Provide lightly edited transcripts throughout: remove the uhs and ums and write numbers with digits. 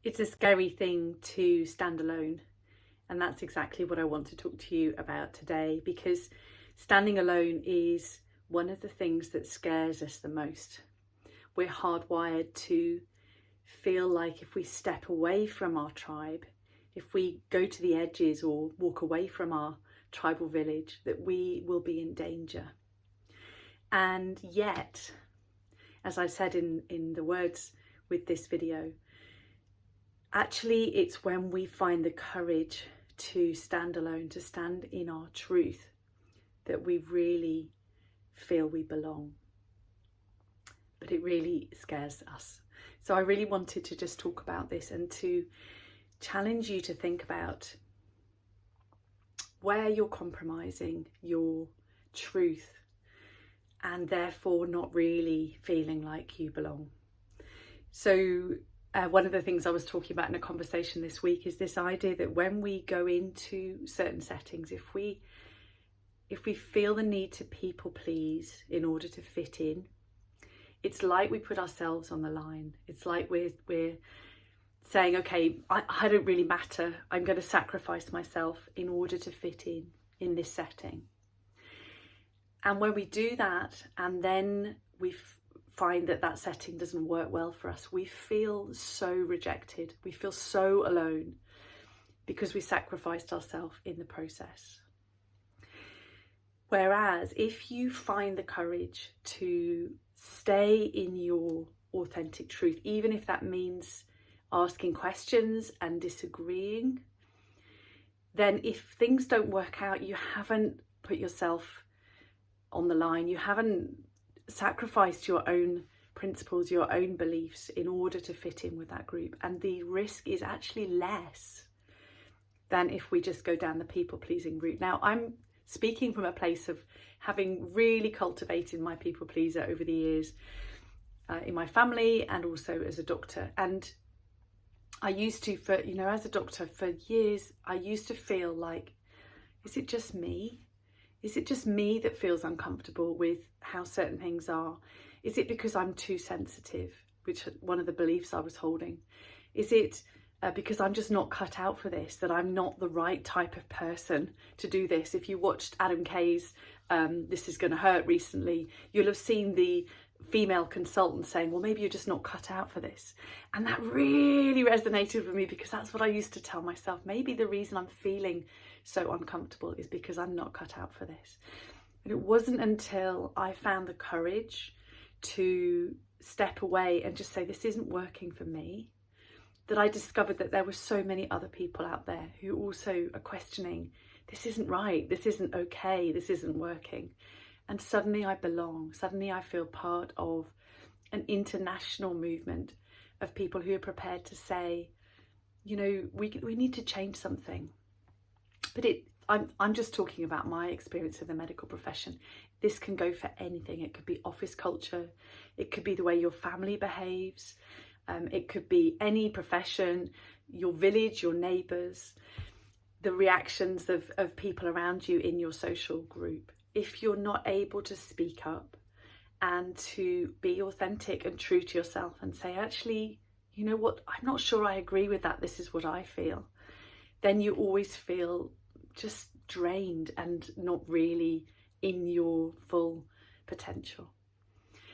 It's a scary thing to stand alone, and that's exactly what I want to talk to you about today, because standing alone is one of the things that scares us the most. We're hardwired to feel like if we step away from our tribe, if we go to the edges or walk away from our tribal village, that we will be in danger. And yet, as I said in the words with this video, actually it's when we find the courage to stand alone, to stand in our truth, that we really feel we belong. But it really scares us. So I really wanted to just talk about this and to challenge you to think about where you're compromising your truth and therefore not really feeling like you belong. So one of the things I was talking about in a conversation this week is this idea that when we go into certain settings, if we feel the need to people please in order to fit in, it's like we put ourselves on the line. It's like we're saying, okay, I don't really matter. I'm going to sacrifice myself in order to fit in this setting. And when we do that, and then we find that that setting doesn't work well for us, we feel so rejected. We feel so alone because we sacrificed ourselves in the process. Whereas if you find the courage to stay in your authentic truth, even if that means asking questions and disagreeing, then if things don't work out, you haven't put yourself on the line. You haven't sacrificed your own principles, your own beliefs in order to fit in with that group. And the risk is actually less than if we just go down the people-pleasing route. Now, I'm speaking from a place of having really cultivated my people pleaser over the years in my family and also as a doctor. And I used to, as a doctor for years, I used to feel like, is it just me? Is it just me that feels uncomfortable with how certain things are? Is it because I'm too sensitive, which is one of the beliefs I was holding? Is it because I'm just not cut out for this, that I'm not the right type of person to do this? If you watched Adam Kay's This Is Gonna Hurt recently, you'll have seen the female consultant saying, well, maybe you're just not cut out for this. And that really resonated with me, because that's what I used to tell myself. Maybe the reason I'm feeling so uncomfortable is because I'm not cut out for this. And it wasn't until I found the courage to step away and just say, this isn't working for me, that I discovered that there were so many other people out there who also are questioning, this isn't right, this isn't okay, this isn't working. And suddenly I belong. Suddenly I feel part of an international movement of people who are prepared to say, we need to change something. But I'm just talking about my experience of the medical profession. This can go for anything. It could be office culture. It could be the way your family behaves. It could be any profession, your village, your neighbours, the reactions of people around you in your social group. If you're not able to speak up and to be authentic and true to yourself and say, actually, you know what, I'm not sure I agree with that, this is what I feel, then you always feel just drained and not really in your full potential.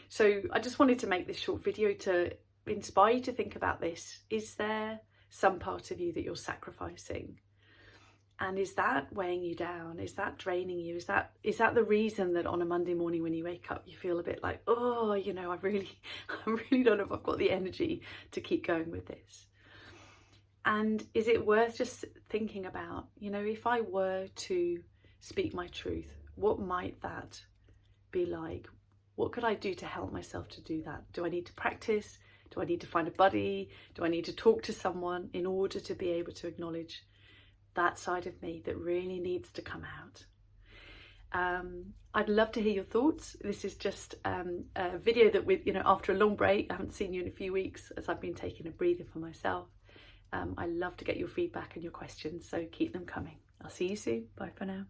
So I just wanted to make this short video to inspire you to think about this. Is there some part of you that you're sacrificing? And is that weighing you down? Is that draining you? Is that the reason that on a Monday morning when you wake up, you feel a bit like, oh, I really don't know if I've got the energy to keep going with this? And is it worth just thinking about, if I were to speak my truth, what might that be like? What could I do to help myself to do that? Do I need to practice? Do I need to find a buddy? Do I need to talk to someone in order to be able to acknowledge that side of me that really needs to come out? I'd love to hear your thoughts. This is just a video that after a long break, I haven't seen you in a few weeks as I've been taking a breather for myself. I love to get your feedback and your questions, so keep them coming. I'll see you soon. Bye for now.